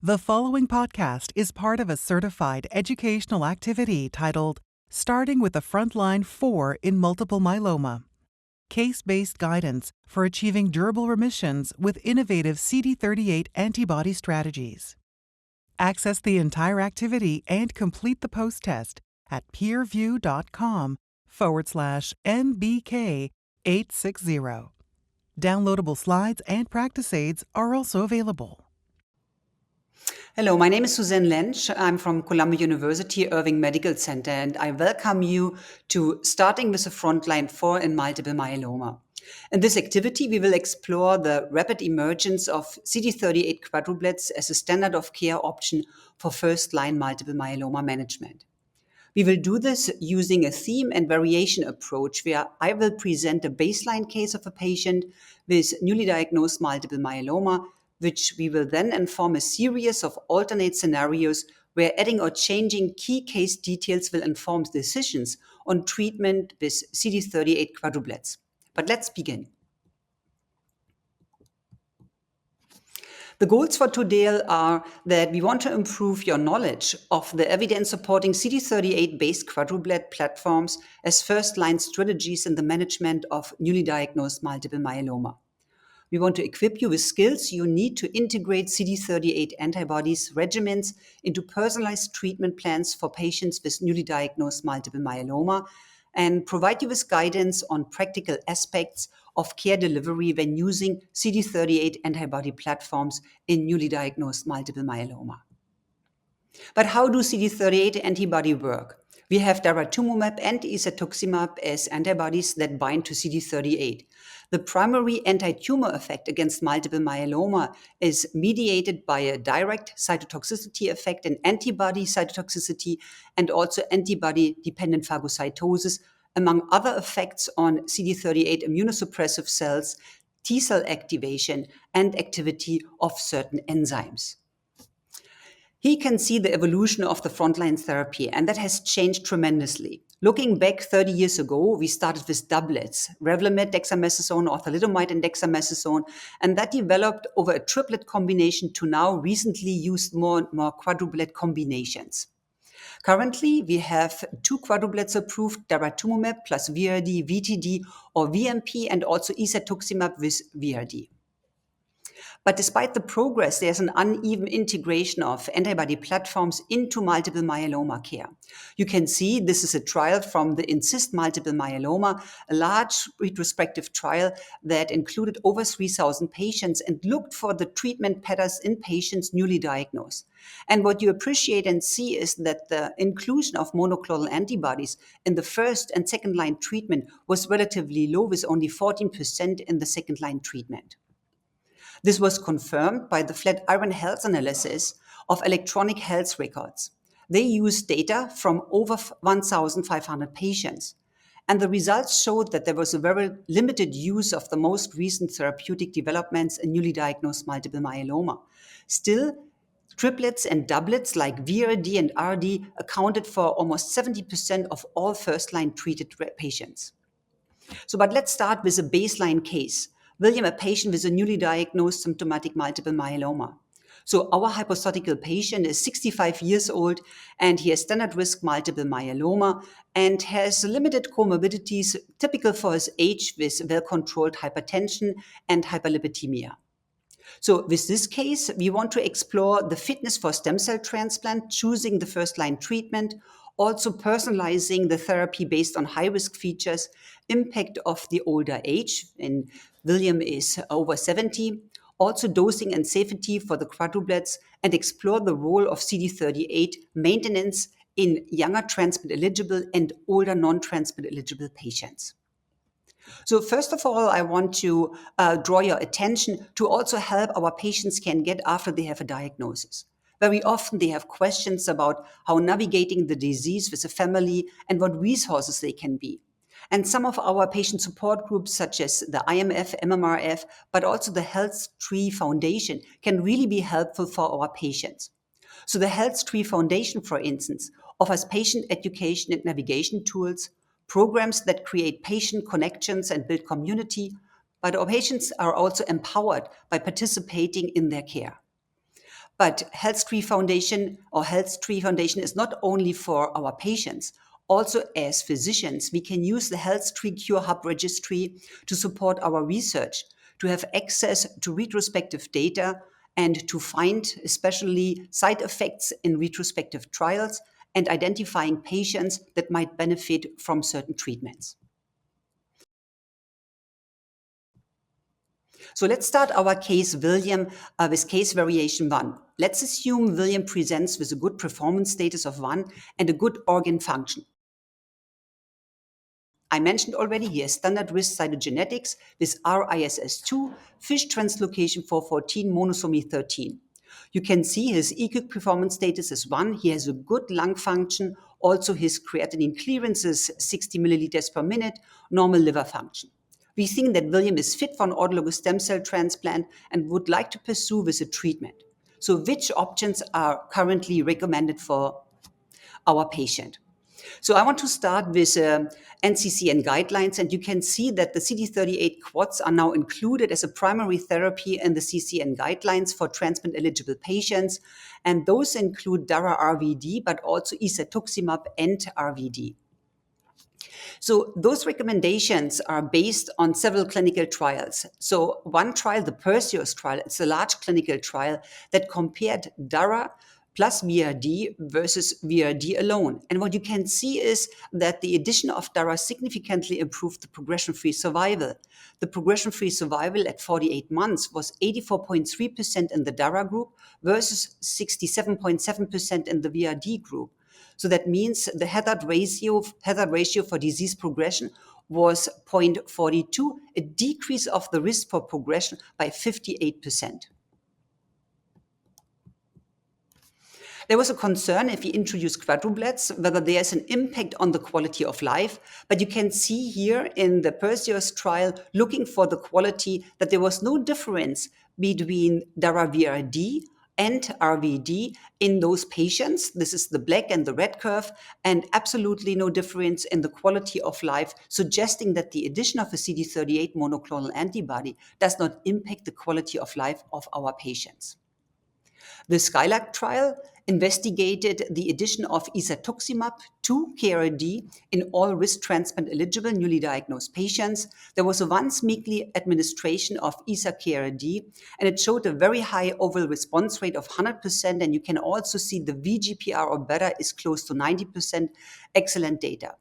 The following podcast is part of a certified educational activity titled Starting with the Frontline 4 in Multiple Myeloma. Case-based guidance for achieving durable remissions with innovative CD38 antibody strategies. Access the entire activity and complete the post-test at peerview.com/NBK860. Downloadable slides and practice aids are also available. Hello, my name is Suzanne Lensch. I'm from Columbia University Irving Medical Center, and I welcome you to Starting with the Frontline 4 in Multiple Myeloma. In this activity, we will explore the rapid emergence of CD38 quadruplets as a standard of care option for first-line multiple myeloma management. We will do this using a theme and variation approach where I will present a baseline case of a patient with newly diagnosed multiple myeloma, which we will then inform a series of alternate scenarios where adding or changing key case details will inform decisions on treatment with CD38 quadruplets. But let's begin. The goals for today are that we want to improve your knowledge of the evidence supporting CD38-based quadruplet platforms as first-line strategies in the management of newly diagnosed multiple myeloma. We want to equip you with skills you need to integrate CD38 antibodies regimens into personalized treatment plans for patients with newly diagnosed multiple myeloma and provide you with guidance on practical aspects of care delivery when using CD38 antibody platforms in newly diagnosed multiple myeloma. But how do CD38 antibody work? We have daratumumab and isatuximab as antibodies that bind to CD38. The primary anti-tumor effect against multiple myeloma is mediated by a direct cytotoxicity effect and antibody cytotoxicity and also antibody-dependent phagocytosis, among other effects on CD38 immunosuppressive cells, T-cell activation, and activity of certain enzymes. Here you can see the evolution of the frontline therapy, and that has changed tremendously. Looking back 30 years ago, we started with doublets, Revlimid, dexamethasone, or thalidomide and dexamethasone, and that developed over a triplet combination to now recently used more and more quadruplet combinations. Currently, we have 2 quadruplets approved, daratumumab plus VRd, VTD, or VMP, and also isatuximab with VRd. But despite the progress, there's an uneven integration of antibody platforms into multiple myeloma care. You can see this is a trial from the INSIST multiple myeloma, a large retrospective trial that included over 3,000 patients and looked for the treatment patterns in patients newly diagnosed. And what you appreciate and see is that the inclusion of monoclonal antibodies in the first and second line treatment was relatively low, with only 14% in the second line treatment. This was confirmed by the Flatiron Health analysis of electronic health records. They used data from over 1,500 patients. And the results showed that there was a very limited use of the most recent therapeutic developments in newly diagnosed multiple myeloma. Still, triplets and doublets like VRd and RD accounted for almost 70% of all first-line treated patients. But let's start with a baseline case. William, a patient with a newly diagnosed symptomatic multiple myeloma. So our hypothetical patient is 65 years old and he has standard risk multiple myeloma and has limited comorbidities typical for his age with well-controlled hypertension and hyperlipidemia. So with this case, we want to explore the fitness for stem cell transplant, choosing the first-line treatment, also personalizing the therapy based on high-risk features, impact of the older age, and William is over 70, also dosing and safety for the quadruplets, and explore the role of CD38 maintenance in younger transplant-eligible and older non-transplant-eligible patients. So first of all, I want to draw your attention to also help our patients can get after they have a diagnosis. Very often they have questions about how navigating the disease with a family and what resources they can be. And some of our patient support groups, such as the IMF, MMRF, but also the HealthTree Foundation, can really be helpful for our patients. So the HealthTree Foundation, for instance, offers patient education and navigation tools, programs that create patient connections and build community, but our patients are also empowered by participating in their care. But HealthTree Foundation is not only for our patients. Also, as physicians, we can use the HealthTree Cure Hub registry to support our research, to have access to retrospective data, and to find especially side effects in retrospective trials and identifying patients that might benefit from certain treatments. So let's start our case, William, with case variation 1. Let's assume William presents with a good performance status of 1 and a good organ function. I mentioned already he has standard risk cytogenetics with RISS2, FISH translocation 414, monosomy 13. You can see his EQ performance status is 1. He has a good lung function. Also, his creatinine clearance is 60 milliliters per minute, normal liver function. We think that William is fit for an autologous stem cell transplant and would like to pursue with a treatment. So which options are currently recommended for our patient? So I want to start with NCCN guidelines, and you can see that the CD38 quads are now included as a primary therapy in the CCN guidelines for transplant-eligible patients, and those include Dara-RVd, but also isatuximab and RVd. So those recommendations are based on several clinical trials. So one trial, the PERSEUS trial, it's a large clinical trial that compared Dara plus VRd versus VRd alone. And what you can see is that the addition of Dara significantly improved the progression-free survival. The progression-free survival at 48 months was 84.3% in the Dara group versus 67.7% in the VRd group. So that means the hazard ratio for disease progression was 0.42, a decrease of the risk for progression by 58%. There was a concern if we introduce quadruplets, whether there's an impact on the quality of life. But you can see here in the PERSEUS trial, looking for the quality, that there was no difference between Dara-VRd and RVd in those patients. This is the black and the red curve, and absolutely no difference in the quality of life, suggesting that the addition of a CD38 monoclonal antibody does not impact the quality of life of our patients. The SKYLARK trial investigated the addition of isatuximab to KRd in all risk transplant eligible newly diagnosed patients. There was a once weekly administration of Isa-KRd, and it showed a very high overall response rate of 100%. And you can also see the VGPR or better is close to 90%. Excellent data.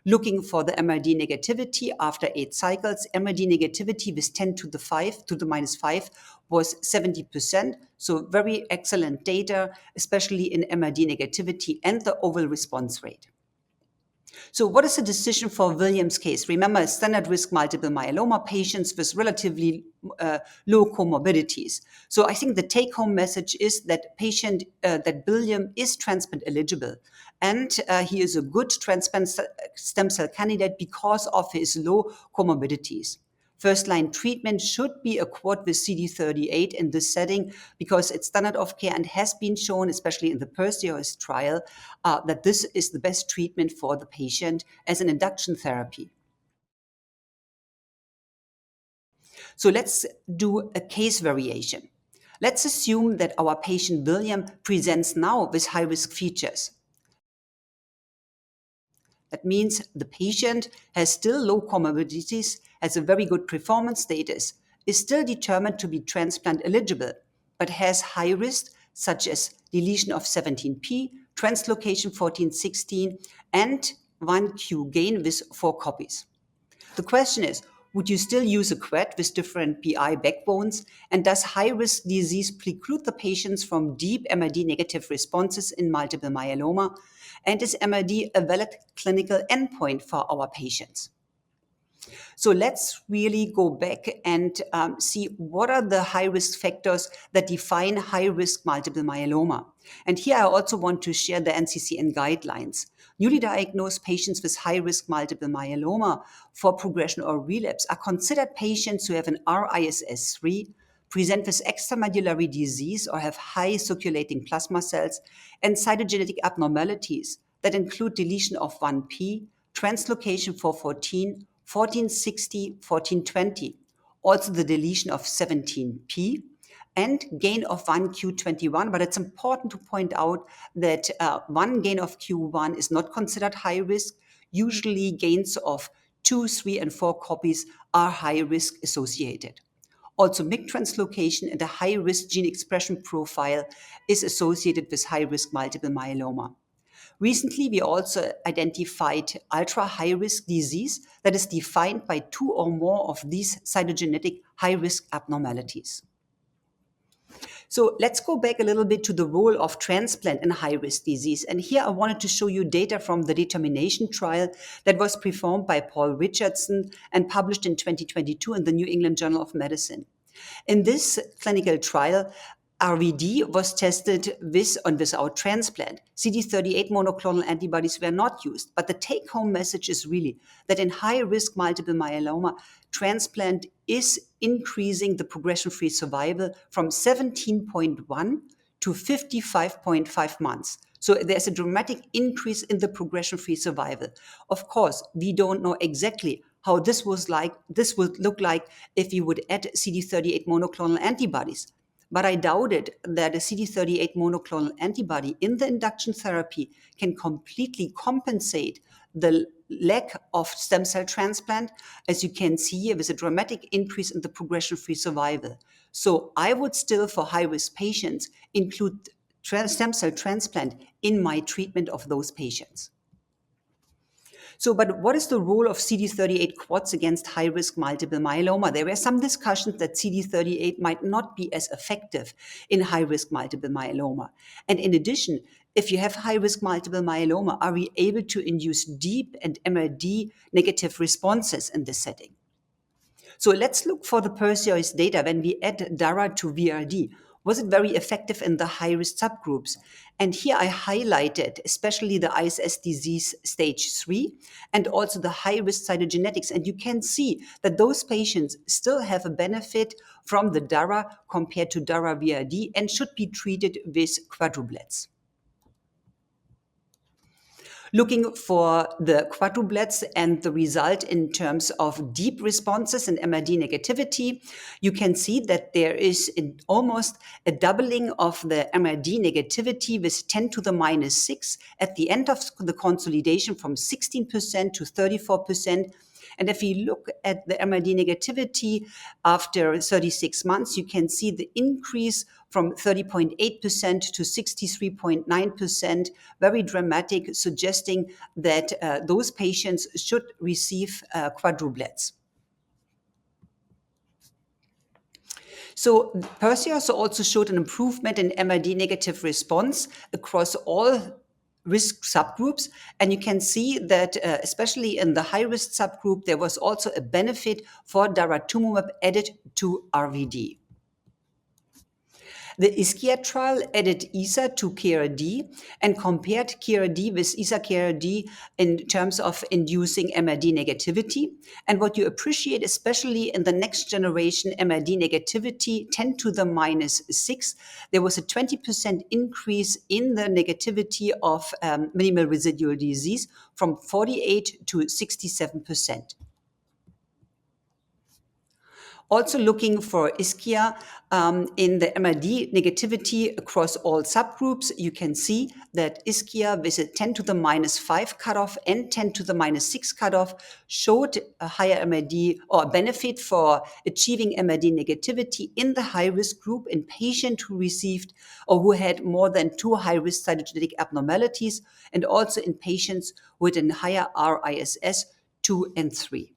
Looking for the MRD negativity after 8 cycles, MRD negativity with 10 to the minus 5 was 70%. So very excellent data, especially in MRD negativity and the overall response rate. So what is the decision for Williams' case? Remember, standard risk multiple myeloma patients with relatively low comorbidities. So I think the take-home message is that that William is transplant eligible, and he is a good transplant stem cell candidate because of his low comorbidities. First-line treatment should be a quad with CD38 in this setting because it's standard of care and has been shown, especially in the PERSEUS trial, that this is the best treatment for the patient as an induction therapy. So let's do a case variation. Let's assume that our patient William presents now with high-risk features. That means the patient has still low comorbidities, has a very good performance status, is still determined to be transplant eligible, but has high risk such as deletion of 17p, translocation 1416, and 1q gain with 4 copies. The question is, would you still use a quad with different PI backbones? And does high-risk disease preclude the patients from deep MRD-negative responses in multiple myeloma? And is MRD a valid clinical endpoint for our patients? So let's really go back and see what are the high-risk factors that define high-risk multiple myeloma. And here I also want to share the NCCN guidelines. Newly diagnosed patients with high-risk multiple myeloma for progression or relapse are considered patients who have an RISS3, present with extramedullary disease or have high circulating plasma cells, and cytogenetic abnormalities that include deletion of 1p, translocation 414, 1460, 1420, also the deletion of 17p, and gain of 1 Q21. But it's important to point out that one gain of Q1 is not considered high risk. Usually gains of 2, 3, and 4 copies are high risk associated. Also, MYC translocation and a high-risk gene expression profile is associated with high-risk multiple myeloma. Recently, we also identified ultra-high-risk disease that is defined by 2 or more of these cytogenetic high-risk abnormalities. So let's go back a little bit to the role of transplant in high-risk disease. And here I wanted to show you data from the determination trial that was performed by Paul Richardson and published in 2022 in the New England Journal of Medicine. In this clinical trial, RVD was tested with and without transplant. CD38 monoclonal antibodies were not used, but the take-home message is really that in high-risk multiple myeloma, transplant is increasing the progression-free survival from 17.1 to 55.5 months. So there's a dramatic increase in the progression-free survival. Of course, we don't know exactly how this would look like if you would add CD38 monoclonal antibodies. But I doubted that a CD38 monoclonal antibody in the induction therapy can completely compensate the lack of stem cell transplant, as you can see here, with a dramatic increase in the progression-free survival. So I would still, for high-risk patients, include stem cell transplant in my treatment of those patients. So, but what is the role of CD38 quads against high-risk multiple myeloma? There were some discussions that CD38 might not be as effective in high-risk multiple myeloma. And in addition, if you have high-risk multiple myeloma, are we able to induce deep and MRD-negative responses in this setting? So let's look for the Perseus data when we add DARA to VRD. Was it very effective in the high-risk subgroups? And here I highlighted especially the ISS disease stage 3 and also the high-risk cytogenetics. And you can see that those patients still have a benefit from the DARA compared to DARA VRD and should be treated with quadruplets. Looking for the quadruplets and the result in terms of deep responses and MRD negativity, you can see that there is almost a doubling of the MRD negativity with 10 to the minus 6 at the end of the consolidation from 16% to 34%. And if you look at the MRD negativity after 36 months, you can see the increase from 30.8% to 63.9%, very dramatic, suggesting that those patients should receive quadruplets. So Perseus also showed an improvement in MRD negative response across all risk subgroups. And you can see that especially in the high-risk subgroup, there was also a benefit for daratumumab added to RVD. The Isa-KRd trial added Isa to KRD and compared KRD with Isa-KRd in terms of inducing MRD negativity. And what you appreciate, especially in the next generation MRD negativity, 10 to the minus 6, there was a 20% increase in the negativity of minimal residual disease from 48 to 67%. Also looking for Isa in the MRD negativity across all subgroups, you can see that Isa with a 10 to the minus 5 cutoff and 10 to the minus 6 cutoff showed a higher MRD or benefit for achieving MRD negativity in the high-risk group in patients who received or who had more than 2 high-risk cytogenetic abnormalities, and also in patients with a higher RISS 2 and 3.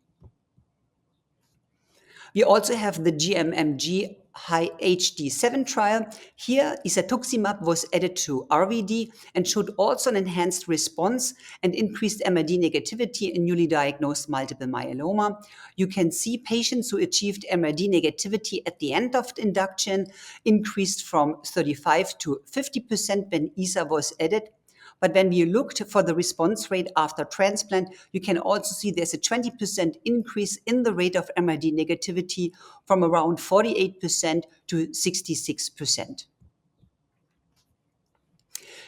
We also have the GMMG high HD7 trial. Here, isatuximab was added to RVD and showed also an enhanced response and increased MRD negativity in newly diagnosed multiple myeloma. You can see patients who achieved MRD negativity at the end of the induction increased from 35 to 50% when Isa was added. But when we looked for the response rate after transplant, you can also see there's a 20% increase in the rate of MRD negativity from around 48% to 66%.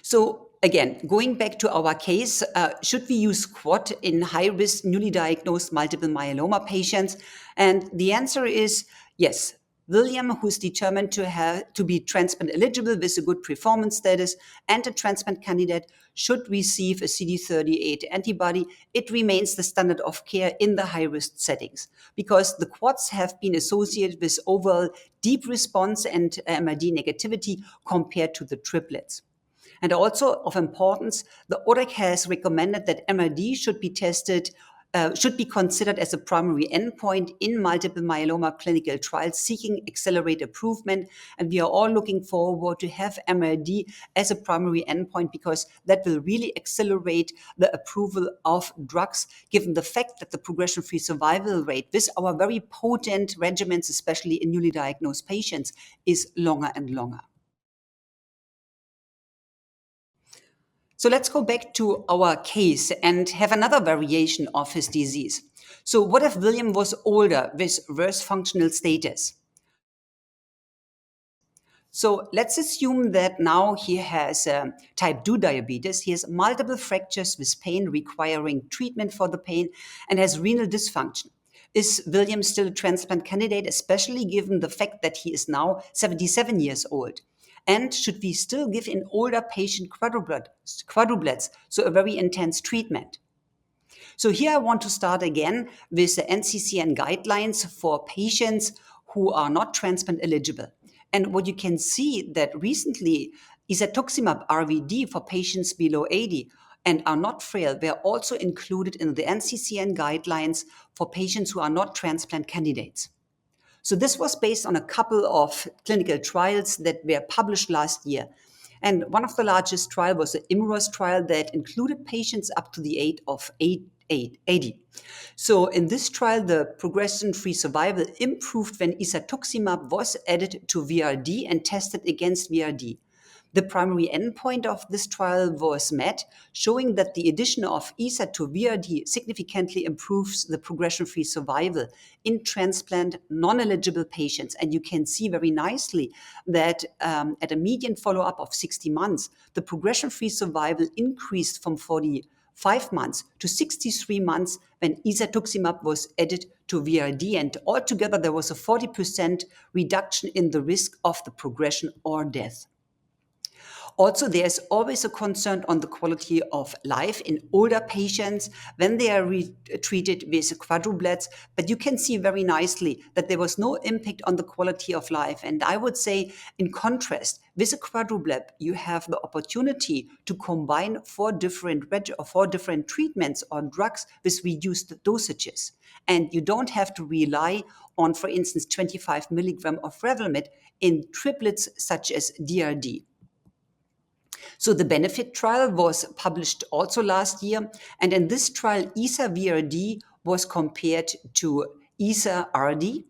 So again, going back to our case, should we use quad in high-risk newly diagnosed multiple myeloma patients? And the answer is yes. William, who's determined to be transplant eligible with a good performance status, and a transplant candidate should receive a CD38 antibody. It remains the standard of care in the high-risk settings because the quads have been associated with overall deep response and MRD negativity compared to the triplets. And also of importance, the ODAC has recommended that MRD should be considered as a primary endpoint in multiple myeloma clinical trials seeking accelerated improvement. And we are all looking forward to have MRD as a primary endpoint because that will really accelerate the approval of drugs, given the fact that the progression-free survival rate with our very potent regimens, especially in newly diagnosed patients, is longer and longer. So let's go back to our case and have another variation of his disease. So what if William was older with worse functional status? So let's assume that now he has type 2 diabetes, he has multiple fractures with pain requiring treatment for the pain, and has renal dysfunction. Is William still a transplant candidate, especially given the fact that he is now 77 years old? And should we still give an older patient quadruplets, so a very intense treatment? So here I want to start again with the NCCN guidelines for patients who are not transplant eligible. And what you can see that recently, isatuximab RVD for patients below 80 and are not frail were also included in the NCCN guidelines for patients who are not transplant candidates. So this was based on a couple of clinical trials that were published last year. And one of the largest trials was the IMROS trial that included patients up to the age of 80. So in this trial, the progression-free survival improved when isatuximab was added to VRD and tested against VRD. The primary endpoint of this trial was met, showing that the addition of ISA to VRD significantly improves the progression-free survival in transplant non-eligible patients. And you can see very nicely that at a median follow-up of 60 months, the progression-free survival increased from 45 months to 63 months when isatuximab was added to VRD. And altogether, there was a 40% reduction in the risk of the progression or death. Also, there's always a concern on the quality of life in older patients when they are treated with quadruplets, but you can see very nicely that there was no impact on the quality of life. And I would say, in contrast, with a quadruplet, you have the opportunity to combine four different treatments or drugs with reduced dosages. And you don't have to rely on, for instance, 25 milligram of Revlimid in triplets such as DRD. So the benefit trial was published also last year. And in this trial, Isa-VRd was compared to Isa-RD.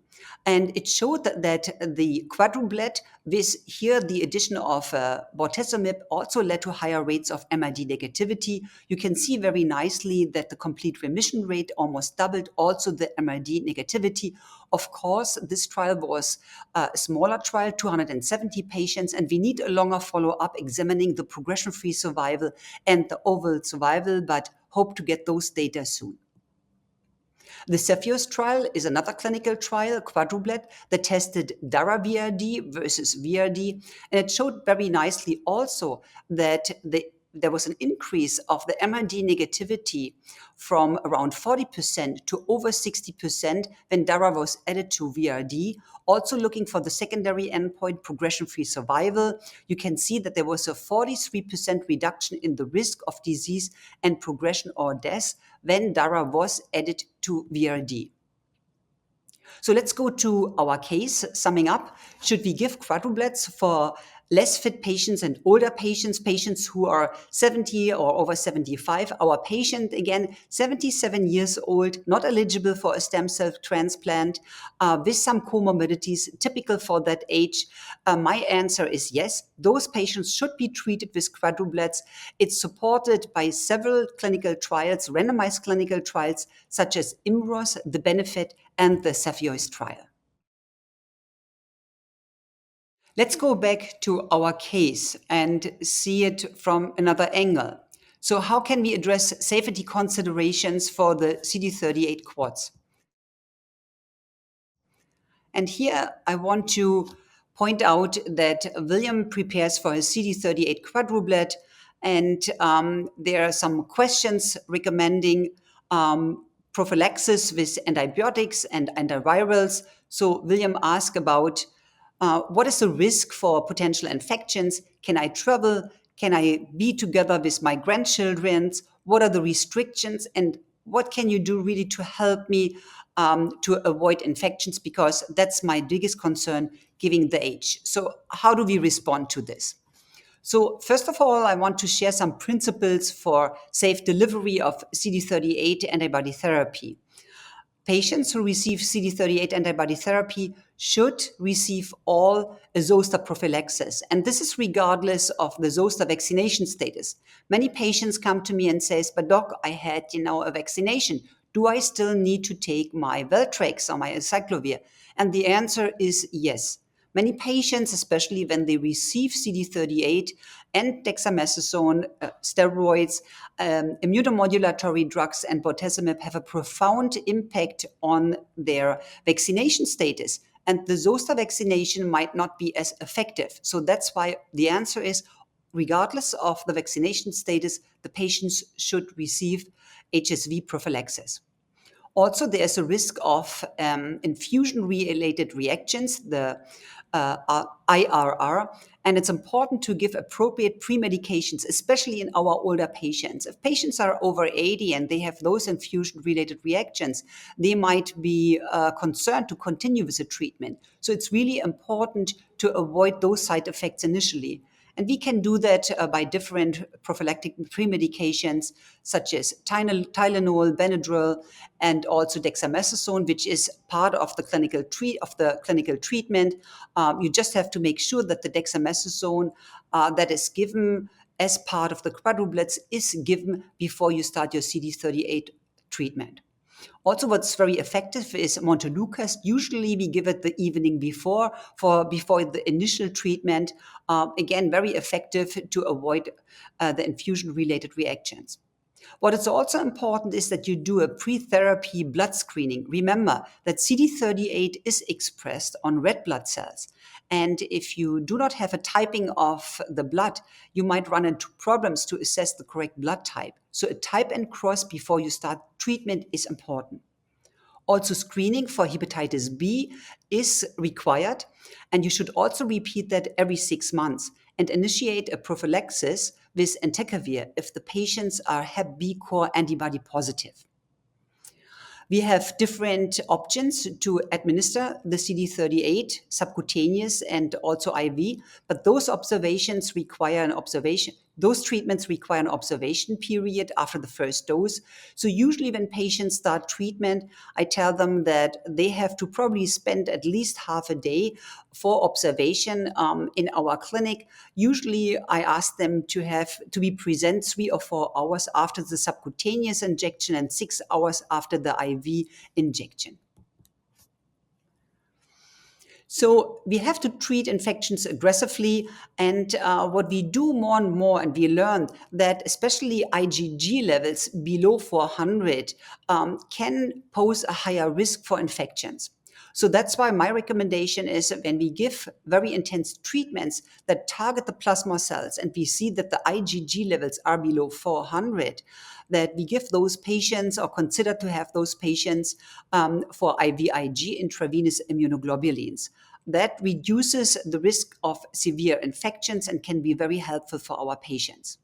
And it showed that the quadruplet with here the addition of bortezomib also led to higher rates of MRD negativity. You can see very nicely that the complete remission rate almost doubled, also the MRD negativity. Of course, this trial was a smaller trial, 270 patients, and we need a longer follow-up examining the progression-free survival and the overall survival, but hope to get those data soon. The Cepheus trial is another clinical trial, quadruplet, that tested Dara-VRd versus VRD, and it showed very nicely also that there was an increase of the MRD negativity from around 40% to over 60% when Dara was added to VRD. Also looking for the secondary endpoint, progression-free survival, you can see that there was a 43% reduction in the risk of disease and progression or death when Dara was added to VRD. So let's go to our case. Summing up, should we give quadruplets for less fit patients and older patients who are 70 or over 75? Our patient, again, 77 years old, not eligible for a stem cell transplant, with some comorbidities typical for that age. My answer is yes. Those patients should be treated with quadruplets. It's supported by several clinical trials, randomized clinical trials, such as IMROS, the Benefit, and the Cepheus trial. Let's go back to our case and see it from another angle. So how can we address safety considerations for the CD38 quads? And here I want to point out that William prepares for his CD38 quadruplet, and there are some questions recommending prophylaxis with antibiotics and antivirals. So William asked about what is the risk for potential infections? Can I travel? Can I be together with my grandchildren? What are the restrictions? And what can you do really to help me to avoid infections? Because that's my biggest concern given the age. So how do we respond to this? So first of all, I want to share some principles for safe delivery of CD38 antibody therapy. Patients who receive CD38 antibody therapy should receive all a zoster prophylaxis. And this is regardless of the zoster vaccination status. Many patients come to me and says, but doc, I had, a vaccination. Do I still need to take my Veltrex or my acyclovir? And the answer is yes. Many patients, especially when they receive CD38 and dexamethasone, steroids, immunomodulatory drugs, and bortezomib, have a profound impact on their vaccination status. And the zoster vaccination might not be as effective. So that's why the answer is, regardless of the vaccination status, the patients should receive HSV prophylaxis. Also, there's a risk of infusion-related reactions, the IRR, and it's important to give appropriate pre-medications, especially in our older patients. If patients are over 80 and they have those infusion-related reactions, they might be concerned to continue with the treatment. So it's really important to avoid those side effects initially. And we can do that by different prophylactic pre-medications, such as Tylenol, Benadryl, and also dexamethasone, which is part of the clinical treatment. You just have to make sure that the dexamethasone that is given as part of the quadruplets is given before you start your CD38 treatment. Also, what's very effective is montelukast. Usually we give it the evening before the initial treatment. Again, very effective to avoid the infusion-related reactions. What is also important is that you do a pre-therapy blood screening. Remember that CD38 is expressed on red blood cells. And if you do not have a typing of the blood, you might run into problems to assess the correct blood type. So a type and cross before you start treatment is important. Also, screening for hepatitis B is required, and you should also repeat that every 6 months and initiate a prophylaxis with entecavir if the patients are Hep B core antibody positive. We have different options to administer the CD38, subcutaneous and also IV, but those treatments require an observation period after the first dose. So usually when patients start treatment, I tell them that they have to probably spend at least half a day for observation in our clinic. Usually I ask them to be present 3 or 4 hours after the subcutaneous injection and 6 hours after the IV injection. So we have to treat infections aggressively, and what we do more and more, and we learn that especially IgG levels below 400 can pose a higher risk for infections. So that's why my recommendation is when we give very intense treatments that target the plasma cells and we see that the IgG levels are below 400, that we give those patients or consider to have those patients for IVIG, intravenous immunoglobulins. That reduces the risk of severe infections and can be very helpful for our patients.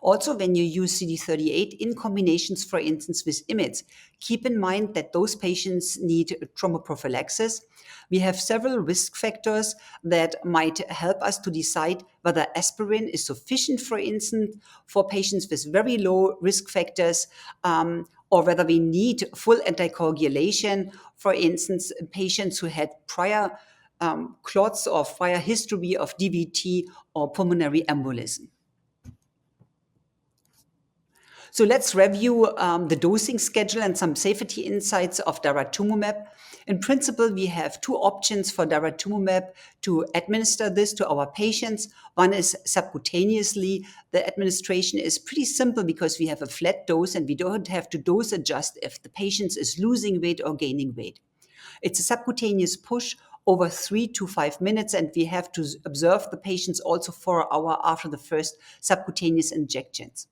Also, when you use CD38 in combinations, for instance, with IMiDs, keep in mind that those patients need thromboprophylaxis. We have several risk factors that might help us to decide whether aspirin is sufficient, for instance, for patients with very low risk factors, or whether we need full anticoagulation, for instance, patients who had prior clots or prior history of DVT or pulmonary embolism. So let's review the dosing schedule and some safety insights of daratumumab. In principle, we have 2 options for daratumumab to administer this to our patients. One is subcutaneously. The administration is pretty simple because we have a flat dose and we don't have to dose adjust if the patient is losing weight or gaining weight. It's a subcutaneous push over 3 to 5 minutes, and we have to observe the patients also for an hour after the first subcutaneous injections.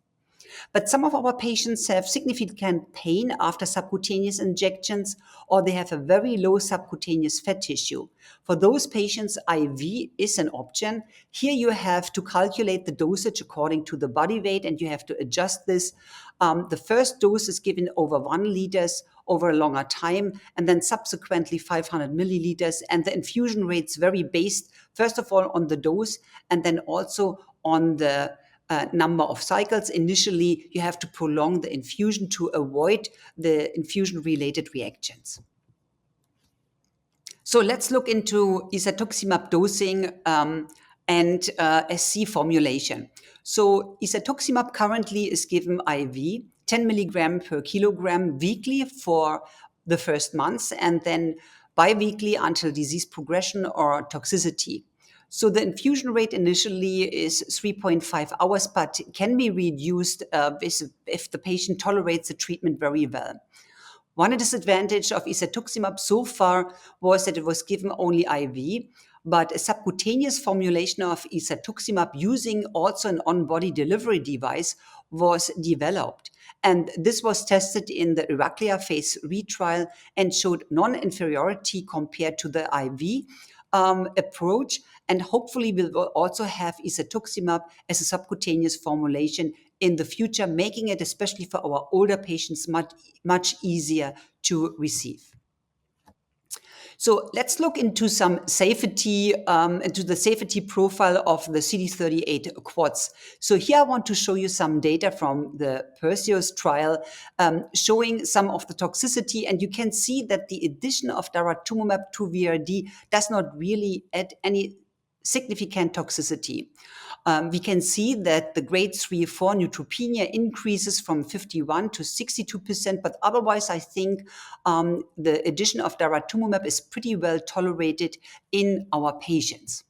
But some of our patients have significant pain after subcutaneous injections, or they have a very low subcutaneous fat tissue. For those patients, IV is an option. Here you have to calculate the dosage according to the body weight, and you have to adjust this. The first dose is given over 1 liter over a longer time, and then subsequently 500 milliliters. And the infusion rates vary based, first of all, on the dose, and then also on the number of cycles. Initially, you have to prolong the infusion to avoid the infusion-related reactions. So let's look into isatuximab dosing and SC formulation. So isatuximab currently is given IV, 10 milligram per kilogram weekly for the first months, and then biweekly until disease progression or toxicity. So the infusion rate initially is 3.5 hours, but can be reduced if the patient tolerates the treatment very well. One disadvantage of isatuximab so far was that it was given only IV, but a subcutaneous formulation of isatuximab using also an on-body delivery device was developed. And this was tested in the Iraklia phase 3 trial and showed non-inferiority compared to the IV approach, and hopefully we will also have isatuximab as a subcutaneous formulation in the future, making it, especially for our older patients, much easier to receive. So let's look into some safety, into the safety profile of the CD38 quads. So here I want to show you some data from the Perseus trial showing some of the toxicity, and you can see that the addition of daratumumab to VRd does not really add any significant toxicity. We can see that the grade 3-4 neutropenia increases from 51 to 62%, but otherwise I think the addition of daratumumab is pretty well tolerated in our patients.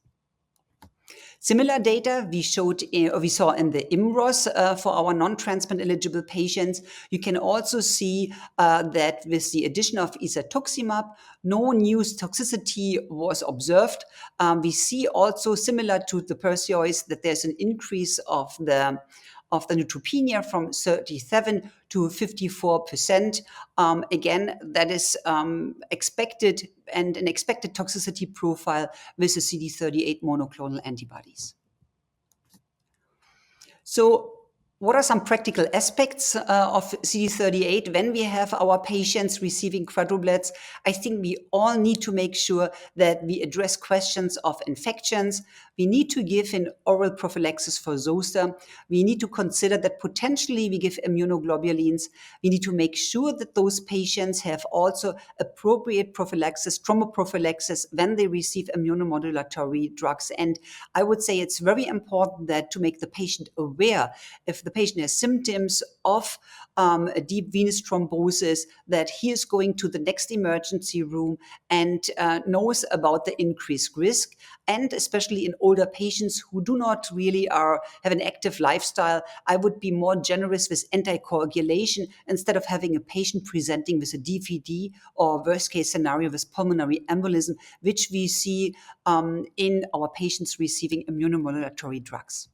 Similar data we saw in the IMROS for our non-transplant eligible patients. You can also see that with the addition of isatuximab, no new toxicity was observed. We see also, similar to the Perseus, that there's an increase of the neutropenia from 37 to 54%. Again, that is expected, and an expected toxicity profile with the CD38 monoclonal antibodies. So what are some practical aspects of CD38 when we have our patients receiving quadruplets? I think we all need to make sure that we address questions of infections. We need to give an oral prophylaxis for zoster. We need to consider that potentially we give immunoglobulins. We need to make sure that those patients have also appropriate prophylaxis, thromboprophylaxis, when they receive immunomodulatory drugs. And I would say it's very important that to make the patient aware, if the patient has symptoms of a deep venous thrombosis, that he is going to the next emergency room and knows about the increased risk. And especially in older patients who do not really have an active lifestyle, I would be more generous with anticoagulation instead of having a patient presenting with a DVT or worst case scenario with pulmonary embolism, which we see in our patients receiving immunomodulatory drugs.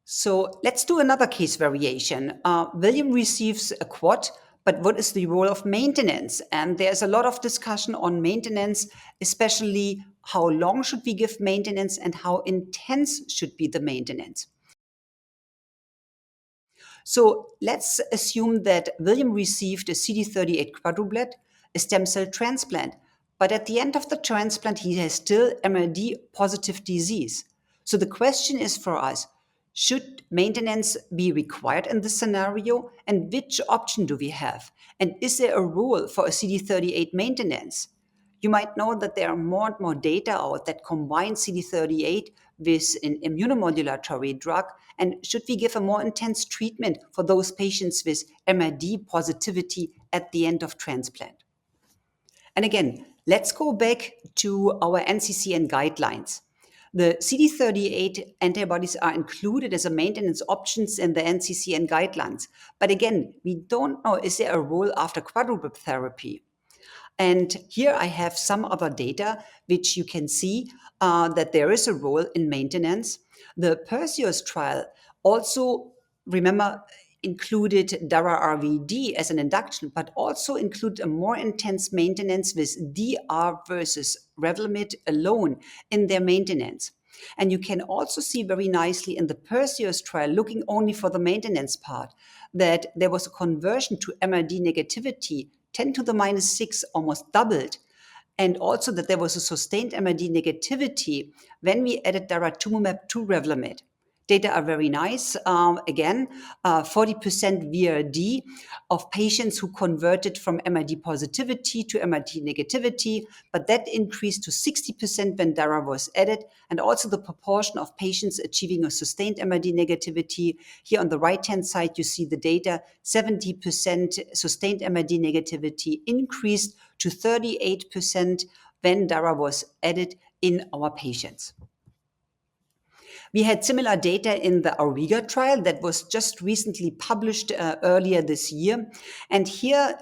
So let's do another case variation. William receives a quad, but what is the role of maintenance? And there's a lot of discussion on maintenance, especially how long should we give maintenance and how intense should be the maintenance. So let's assume that William received a CD38 quadruplet, a stem cell transplant, but at the end of the transplant, he has still MRD-positive disease. So the question is for us, should maintenance be required in this scenario? And which option do we have? And is there a role for a CD38 maintenance? You might know that there are more and more data out that combine CD38 with an immunomodulatory drug. And should we give a more intense treatment for those patients with MRD positivity at the end of transplant? And again, let's go back to our NCCN guidelines. The CD38 antibodies are included as a maintenance options in the NCCN guidelines. But again, we don't know, is there a role after quadruple therapy? And here I have some other data which you can see that there is a role in maintenance. The Perseus trial also, remember, included Dara-RVd as an induction, but also included a more intense maintenance with DR versus Revlimid alone in their maintenance. And you can also see very nicely in the Perseus trial, looking only for the maintenance part, that there was a conversion to MRD negativity 10 to the minus 6, almost doubled. And also that there was a sustained MRD negativity when we added daratumumab to Revlimid. Data are very nice. Again, 40% VRD of patients who converted from MRD positivity to MRD negativity, but that increased to 60% when Dara was added, and also the proportion of patients achieving a sustained MRD negativity. Here on the right-hand side, you see the data, 70% sustained MRD negativity increased to 38% when Dara was added in our patients. We had similar data in the Auriga trial that was just recently published earlier this year. And here,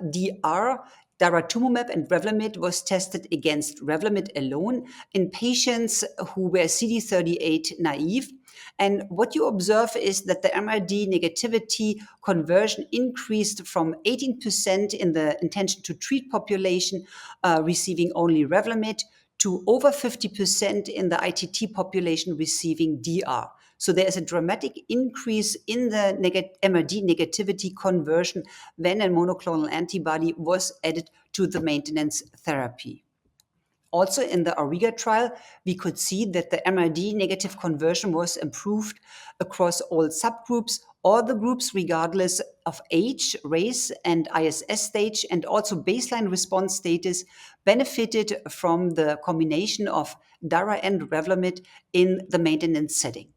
daratumumab and Revlimid was tested against Revlimid alone in patients who were CD38 naive. And what you observe is that the MRD negativity conversion increased from 18% in the intention to treat population receiving only Revlimid to over 50% in the ITT population receiving DR. So there is a dramatic increase in the MRD negativity conversion when a monoclonal antibody was added to the maintenance therapy. Also in the Auriga trial, we could see that the MRD negative conversion was improved across all subgroups, all the groups regardless of age, race, and ISS stage, and also baseline response status benefited from the combination of Dara and Revlimid in the maintenance setting.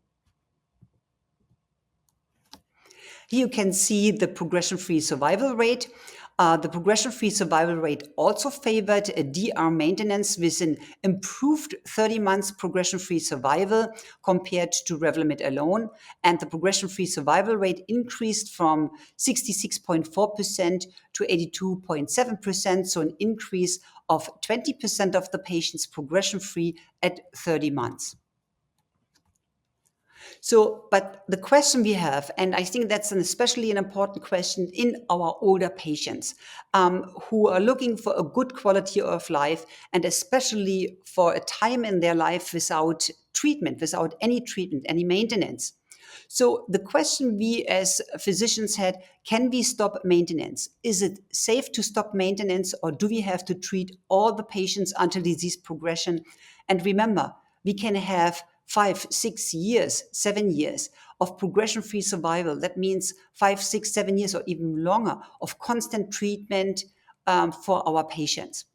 Here you can see the progression-free survival rate. The progression-free survival rate also favored a DR maintenance with an improved 30 months progression-free survival compared to Revlimid alone. And the progression-free survival rate increased from 66.4% to 82.7%, so an increase of 20% of the patients progression-free at 30 months. So, but the question we have, and I think that's especially an important question in our older patients who are looking for a good quality of life, and especially for a time in their life without treatment, without any treatment, any maintenance. So the question we as physicians had, can we stop maintenance? Is it safe to stop maintenance, or do we have to treat all the patients until disease progression? And remember, we can have 5, 6 years, 7 years of progression-free survival. That means 5, 6, 7 years or even longer of constant treatment for our patients.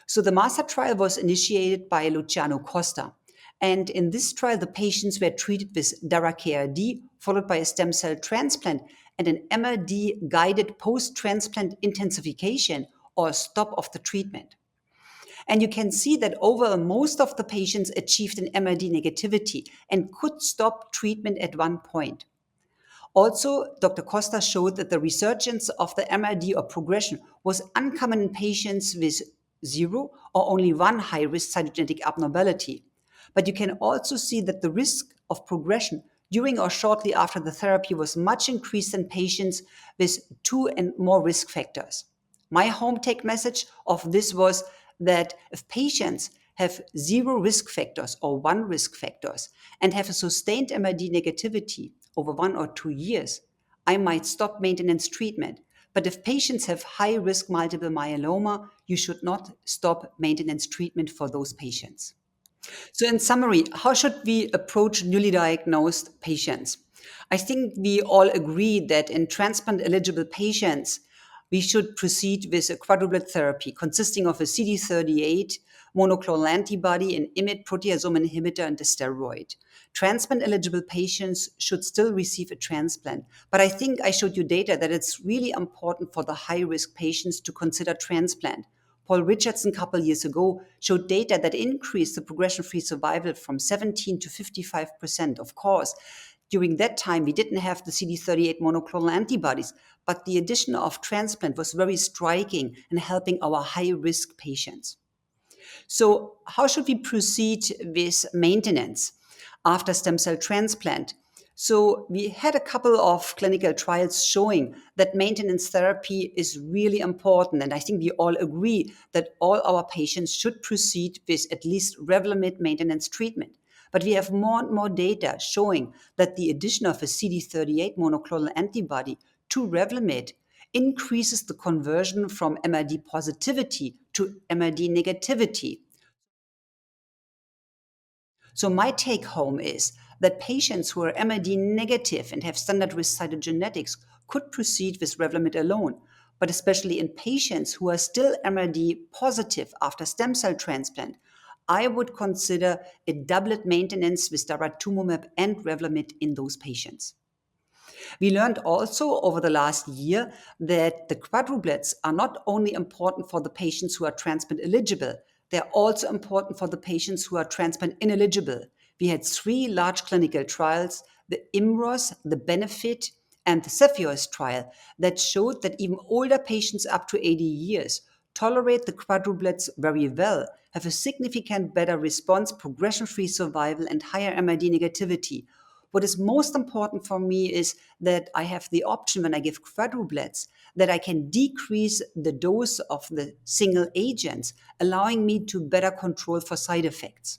So the MASTER trial was initiated by Luciano Costa. And in this trial, the patients were treated with Isa-KRd, followed by a stem cell transplant and an MRD-guided post-transplant intensification or stop of the treatment. And you can see that over most of the patients achieved an MRD negativity and could stop treatment at one point. Also, Dr. Costa showed that the resurgence of the MRD or progression was uncommon in patients with 0 or only 1 high-risk cytogenetic abnormality. But you can also see that the risk of progression during or shortly after the therapy was much increased in patients with 2 and more risk factors. My home take message of this was that if patients have 0 risk factors or 1 risk factors and have a sustained MRD negativity over 1 or 2 years, I might stop maintenance treatment. But if patients have high-risk multiple myeloma, you should not stop maintenance treatment for those patients. So in summary, how should we approach newly diagnosed patients? I think we all agree that in transplant-eligible patients, we should proceed with a quadruplet therapy consisting of a CD38 monoclonal antibody, an IMiD proteasome inhibitor, and a steroid. Transplant-eligible patients should still receive a transplant, but I think I showed you data that it's really important for the high-risk patients to consider transplant. Paul Richardson a couple years ago showed data that increased the progression-free survival from 17 to 55%. Of course, during that time, we didn't have the CD38 monoclonal antibodies, but the addition of transplant was very striking in helping our high-risk patients. So how should we proceed with maintenance after stem cell transplant? So we had a couple of clinical trials showing that maintenance therapy is really important. And I think we all agree that all our patients should proceed with at least Revlimid maintenance treatment. But we have more and more data showing that the addition of a CD38 monoclonal antibody to Revlimid increases the conversion from MRD positivity to MRD negativity. So my take home is that patients who are MRD negative and have standard risk cytogenetics could proceed with Revlimid alone, but especially in patients who are still MRD positive after stem cell transplant, I would consider a doublet maintenance with daratumumab and Revlimid in those patients. We learned also over the last year that the quadruplets are not only important for the patients who are transplant eligible, they're also important for the patients who are transplant ineligible. We had 3 large clinical trials, the IMROS, the BENEFIT, and the CEPHEUS trial, that showed that even older patients up to 80 years tolerate the quadruplets very well, have a significant better response, progression-free survival, and higher MRD negativity. What is most important for me is that I have the option when I give quadruplets that I can decrease the dose of the single agents, allowing me to better control for side effects.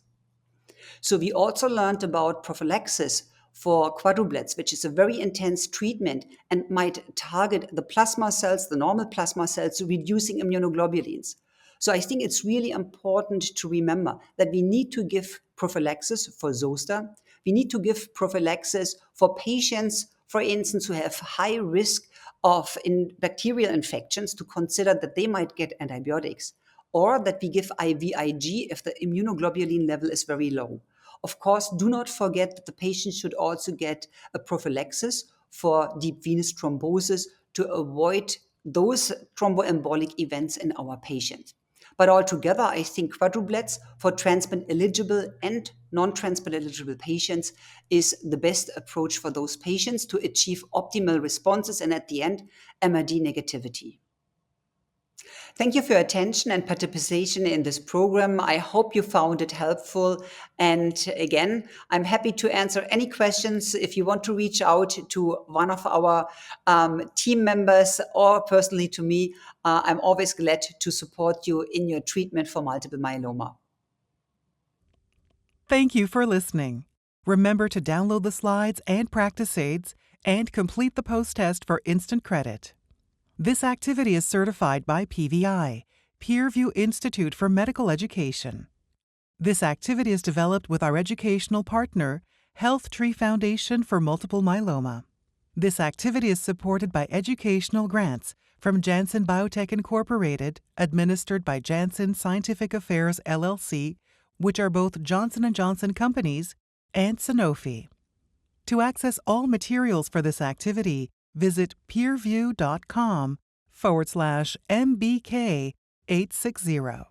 So we also learned about prophylaxis for quadruplets, which is a very intense treatment and might target the plasma cells, the normal plasma cells, reducing immunoglobulins. So I think it's really important to remember that we need to give prophylaxis for zoster. We need to give prophylaxis for patients, for instance, who have high risk of bacterial infections, to consider that they might get antibiotics, or that we give IVIG if the immunoglobulin level is very low. Of course, do not forget that the patient should also get a prophylaxis for deep venous thrombosis to avoid those thromboembolic events in our patients. But altogether, I think quadruplets for transplant eligible and non-transplant eligible patients is the best approach for those patients to achieve optimal responses and at the end, MRD negativity. Thank you for your attention and participation in this program. I hope you found it helpful. And again, I'm happy to answer any questions. If you want to reach out to one of our team members or personally to me, I'm always glad to support you in your treatment for multiple myeloma. Thank you for listening. Remember to download the slides and practice aids and complete the post-test for instant credit. This activity is certified by PVI, PeerView Institute for Medical Education. This activity is developed with our educational partner, HealthTree Foundation for Multiple Myeloma. This activity is supported by educational grants from Janssen Biotech Incorporated, administered by Janssen Scientific Affairs LLC, which are both Johnson & Johnson companies, and Sanofi. To access all materials for this activity, visit peerview.com/MBK860.